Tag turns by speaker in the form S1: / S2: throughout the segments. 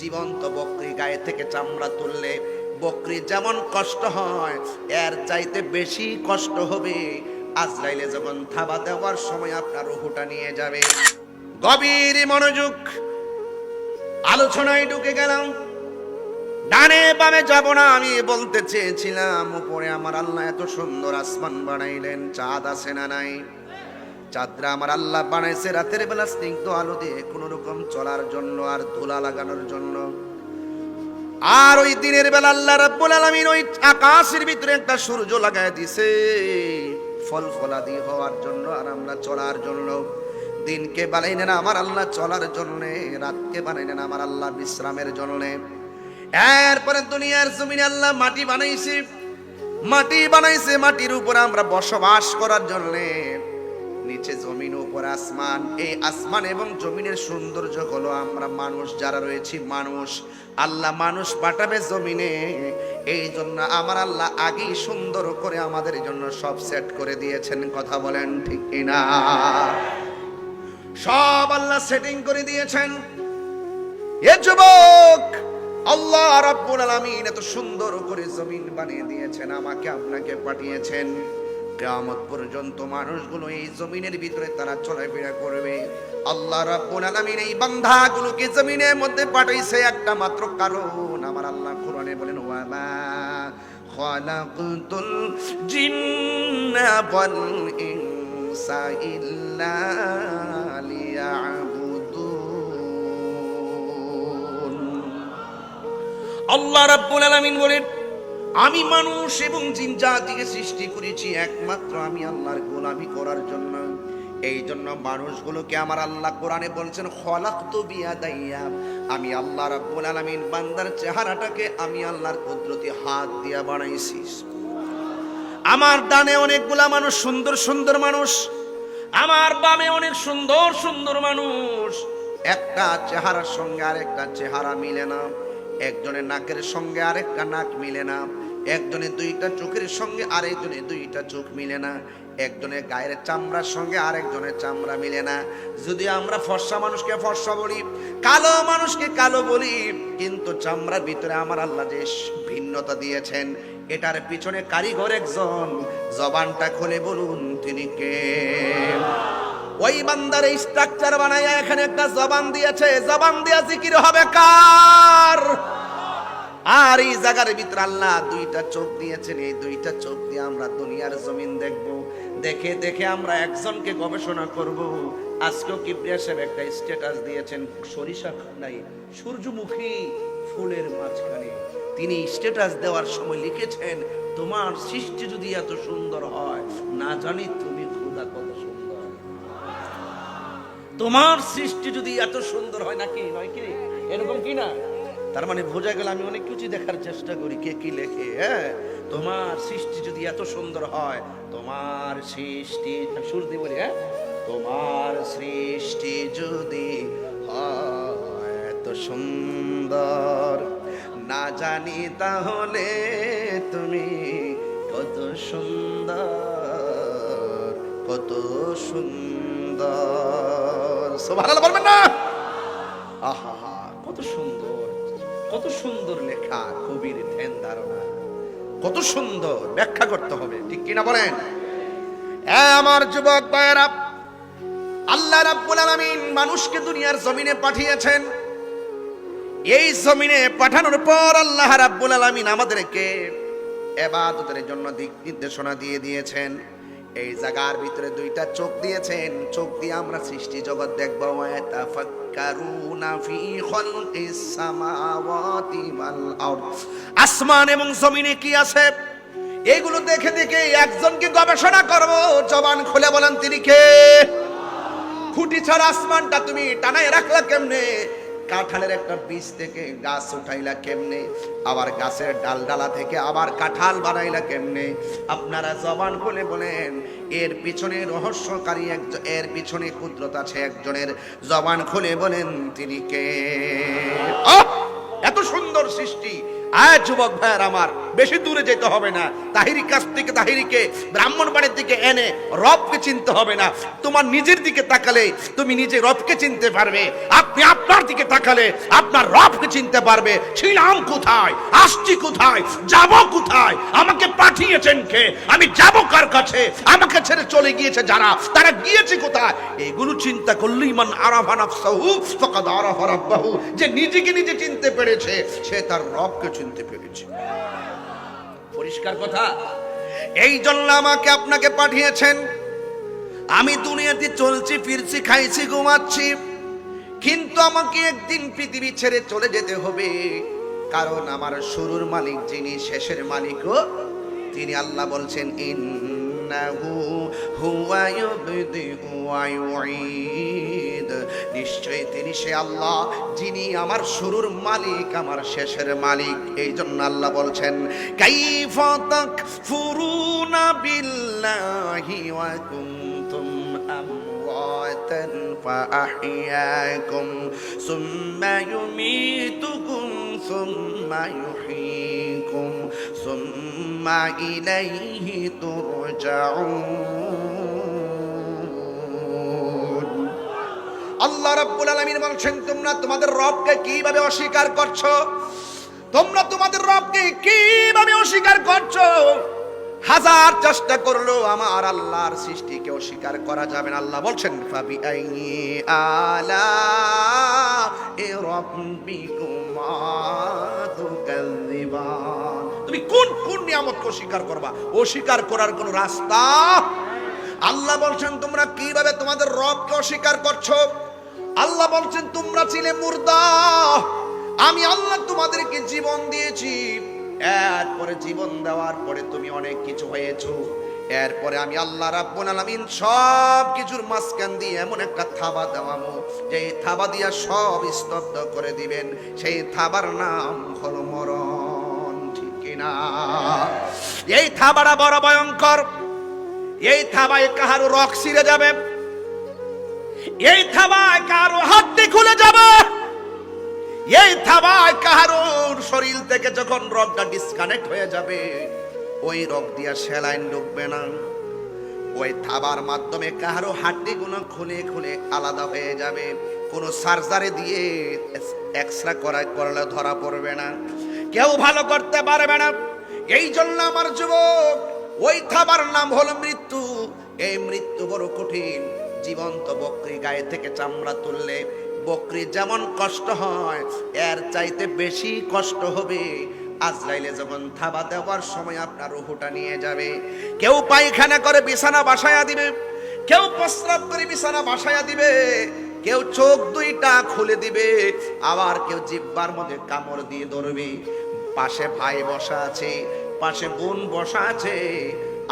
S1: জীবন্ত বকরি গায়ে থেকে চামড়া তুললে বকরি যেমন কষ্ট হয় এর চাইতে বেশি কষ্ট হবে আজরাইলে যখন থাবা দেওয়ার সময় আপনার রূহটা নিয়ে যাবে। গভীর মনোযোগ, আলোচনায় ঢুকে গেলাম। ডানে বামে যাব না, আমি বলতে চেয়েছিলাম উপরে আমার আল্লাহ এত সুন্দর আসমান বানাইলেন, চাঁদ আছে না নাই? চাঁদরা আমার আল্লাহ বানাইছে রাতের বেলা স্নিগ্ধ আলো দিয়ে কোন রকম চলার জন্য আর ধুলা লাগানোর জন্য। আর ওই দিনের বেলা আল্লাহ রাব্বুল আলামিন ওই আকাশের ভিতরে একটা সূর্য লাগায় দিছে ফল ফলাদি হওয়ার জন্য আর আমরা চলার জন্য। দিনকে বানাইলেন আমার আল্লাহ চলার জন্য, রাতকে বানাইলেন আমার আল্লাহ বিশ্রামের জন্য। এরপরে দুনিয়ার জমিনে আল্লাহ মাটি বানাইছে, মাটির উপরে আমরা বসবাস করার জন্য। নিচে জমিন, উপর আসমান। এই আসমান এবং জমিনের সৌন্দর্য হলো আমরা মানুষ যারা রয়েছি, মানুষ। আল্লাহ মানুষ পাঠাবে জমিনে, এই জন্য আমার আল্লাহ আগেই সুন্দর করে আমাদের জন্য সব সেট করে দিয়েছেন। কথা বলেন ঠিক কিনা? সব আল্লাহ সেটিং করে দিয়েছেন। এ যুবক, আল্লাহ রাব্বুল আলামিন এত সুন্দর করে জমিন বানিয়ে দিয়েছেন, আমাকে আপনাকে পাঠিয়েছেন। কিয়ামত পর্যন্ত মানুষগুলো এই জমিনের ভিতরে তারা চলাফেরা করবে। আল্লাহ রাব্বুল আলামিন এই বান্দাগুলোকে জমিনের মধ্যে পাঠাইছে একটা মাত্র কারণ। আমার আল্লাহ কোরআনে বলেন, ওয়া মা খালাকতুল জিন্না ওয়াল ইনসা ইল্লা লিয়াবুদুন। আল্লাহ রাব্বুল আলামিন বলেন, আমি মানুষ এবং জিন জাতিকে সৃষ্টি করেছি একমাত্র আমি আল্লাহর গোলামি করার জন্য। এই জন্য মানুষগুলোকে আমার আল্লাহ কোরআনে বলছেন, খলাকতু বিয়াদাইয়া, আমি আল্লাহ রাব্বুল আলামিন বান্দার চেহারাটাকে আমি আল্লাহর কুদরতি হাত দিয়া বানাইছি। আমার ডানে অনেকগুলা মানুষ, সুন্দর সুন্দর মানুষ, আমার বামে অনেক সুন্দর সুন্দর মানুষ। একটা চেহারার সঙ্গে আরেকটা চেহারা মিলে না, একজনের নাকের সঙ্গে আরেকটা নাক মিলে না, একজনের দুইটা চোখের সঙ্গে আরেকজনের দুইটা চোখ মিলে না, একজনের গায়ের চামড়ার সঙ্গে আরেকজনের চামড়া মিলে না। যদি আমরা ফর্সা মানুষকে ফর্সা বলি, কালো মানুষকে কালো বলি, কিন্তু চামড়ার ভিতরে আমার আল্লাহ যে ভিন্নতা দিয়েছেন এটার পিছনে কারিগর একজন। জবানটা খুলে বলুন তিনি কে? ওই বান্দার স্ট্রাকচার বানায় এখানে একটা জবান দিয়েছে, জবান দিয়া জিকির হবে কার? আর এই জায়গার ভিতরে আল্লাহ দুইটা চোখ দিয়েছেন, এই দুইটা চোখ দিয়ে আমরা দুনিয়ার জমিন দেখব। দেখে দেখে আমরা একজনকে গবেষণা করব। আজকেও কিবরিয়া সাহেব একটা স্ট্যাটাস দিয়েছেন, সরিষা নাই সূর্যমুখী ফুলের মাঝখানে। তিনি স্ট্যাটাস দেওয়ার সময় লিখেছেন, তোমার সৃষ্টি যদি এত সুন্দর হয়, না জানি তুমি খোদা কত সুন্দর। তোমার সৃষ্টি যদি এত সুন্দর হয়, নাকি নয় কি? এরকম কি না? তার মানে বোঝা গেল আমি অনেক কিছু দেখার চেষ্টা করি কে কি লেখে। হ্যাঁ, তোমার সৃষ্টি যদি এত সুন্দর হয়, তোমার সৃষ্টি সুর দিয়ে বলি, হ্যাঁ, তোমার সৃষ্টি যদি হয় এত সুন্দর, না জানি তাহলে তুমি কত সুন্দর, কত সুন্দর। সুবহানাল্লাহ বলবেন না? আহা, কত সুন্দর, কত সুন্দর লেখা, কবির ধ্যান ধারণা, কত সুন্দর ব্যাখ্যা করতে হবে, ঠিক কিনা বলেন? আমার যুবক ভাইয়েরা, আল্লাহ রাব্বুল আলামিন মানুষকে দুনিয়ার জমিনে পাঠিয়েছেন। এই জমিনে পাঠানোর পর আল্লাহ রাব্বুল আলামিন আমাদেরকে ইবাদতের জন্য দিক নির্দেশনা দিয়ে দিয়েছেন। এই জায়গার ভিতরে দুইটা চোখ দিয়েছেন, চোখ দিয়ে আমরা সৃষ্টি জগৎ দেখব। ওয়াতাফাক্কারুনা ফি খালকিস সামাওয়াতি ওয়াল আরদ, আসমান এবং জমিনে কি আছে এগুলো দেখে দেখে একজনকে গবেষণা করব। জবান খুলে বলেন তিনি কে? খুঁটি ছাড়া আসমানটা তুমি টানায় রাখলা কেমনে? কাঁঠালের একটা বীজ থেকে গাছ উঠাইলা কেমনে? আবার গাছের ডালডালা থেকে আবার কাঁঠাল বানাইলা কেমনে? আপনারা জবান খুলে বলেন, এর পিছনে রহস্যকারী একজন, এর পিছনে কুদরত আছে একজনের। জবান খুলে বলেন তিনি কে? এত সুন্দর সৃষ্টি। আয় যুবক ভাইয়ের আমার, বেশি দূরে যেতে হবে না, তাহিরির কাছ থেকে তাহিরিকে ব্রাহ্মণবাড়ির দিকে এনে রবকে চিনতে হবে না। তোমার নিজের দিকে তাকালে তুমি নিজে রবকে চিনতে পারবে, আপনি আপনার দিকে তাকালে আপনার রবকে চিনতে পারবে। ছিলাম কোথায়, আসছি কোথায়, যাব কোথায়, আমাকে পাঠিয়েছেন কে, আমি যাব কার কাছে, আমাকে ছেড়ে চলে গিয়েছে যারা, তারা গিয়েছে কোথায়, এগুলো চিন্তা করলেই মান আরাফা নাফসাহু ফাকাদ আরাফা রাব্বাহু, যে নিজেকে নিজে চিনতে পেরেছে সে তার রবকে চিনতে পেরেছে। পরিষ্কার কথা। এই জন্য আমাকে আপনাকে পাঠিয়েছেন। আমি দুনিয়াতে চলছি ফিরছি, খাইছি, ঘুমাচ্ছি, কিন্তু আমাকে একদিন পৃথিবী ছেড়ে চলে যেতে হবে, কারণ আমার শুরুর মালিক যিনি, শেষের মালিকও তিনি। আল্লাহ বলছেন ইন্নাহু হুয়া ইউবদিউ ওয়া ইউঈদ, নিশ্চয়ই তিনি সে আল্লাহ যিনি আমার শুরুর মালিক, আমার শেষের মালিক। এই জন্য আল্লাহ বলছেন কাইফা তাকফুরুনা বিল্লাহি ওয়া কুনতুম আমওয়াতান ফাআহইয়াকুম সুম্মা ইউমীতুকুম সুম্মা ইউহয়ীকুম সুম্মা ইলাইহি তুরজাউন। আল্লাহ রাব্বুল আলামিন বলছেন তোমরা তোমাদের রবকে কিভাবে অস্বীকার করছো, তোমরা তোমাদের রবকে কিভাবে অস্বীকার করছো। হাজার চেষ্টা করলো আমার আল্লাহর সৃষ্টিকে অস্বীকার করা যাবে না। আল্লাহ বলছেন ফাবি আইয়ি আলা'i রাব্বিকুমা তুকাযযিবান, তুমি কোন কোন নিয়ামতকে অস্বীকার করবা, অস্বীকার করার কোন রাস্তা। আল্লাহ বলছেন তোমরা কিভাবে তোমাদের রবকে অস্বীকার করছো। আল্লাহ বলছেন তোমরা ছিলে মুর্দা, আমি আল্লাহ তোমাদেরকে জীবন দিয়েছি, এরপরে জীবন দেওয়ার পরে তুমি অনেক কিছু হয়েছো, এরপরে আমি আল্লাহ রাব্বুল আলামিন সব কিছুর মাঝখান দিয়ে এমন একটা থাবা দেওয়াবো, যে থাবা দিয়া সব স্তব্ধ করে দিবেন, সেই থাবার নাম হলো মরণ। ঠিক কিনা? এই থাবাটা বড় ভয়ঙ্কর। এই থাবায় কাহারো রক ছিঁড়ে যাবে, এই থাবায় কারো হাড্ডি খুলে যাবে, এই থাবায় কাহারোর শরীর থেকে যখন রগটা ডিসকানেক্ট হয়ে যাবে, ওই রগ দিয়া সেলাইন ঢুকবে না, ওই থাবার মাধ্যমে কাহারো হাড্ডিগুলো খুলে খুলে আলাদা হয়ে যাবে, কোনো সার্জারি দিয়ে এক্সরে করলে ধরা পড়বে না, কেউ ভালো করতে পারবে না। এই জন্য আমার যুবক, ওই থাবার নাম হলো মৃত্যু। এই মৃত্যু বড় কঠিন। জীবন্ত বকরি গায়ে থেকে চামড়া তুললে বকরি যেমন কষ্ট হয়, এর চাইতে বেশি কষ্ট হবে আজরাইলে যখন থাবা দেওয়ার সময় আপনার রূহটা নিয়ে যাবে। কেউ পায়খানা করে বিছানা বাসায়া দিবে, কেউ প্রস্রাব করে বিছানা বাসায়া দিবে, কেউ চোখ দুইটা খুলে দিবে, আবার কেউ জিহ্বার মধ্যে কামড় দিয়ে ধরবে। পাশে ভাই বসা আছে, পাশে বোন বসা আছে,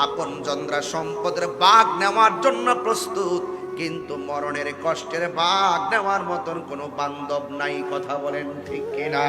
S1: আপনজনরা সম্পদের ভাগ নেওয়ার জন্য প্রস্তুত, কিন্তু মরণের কষ্টের ভাগ নেওয়ার মতন কোনো বান্ধব নাই। কথা বলেন ঠিক কিনা?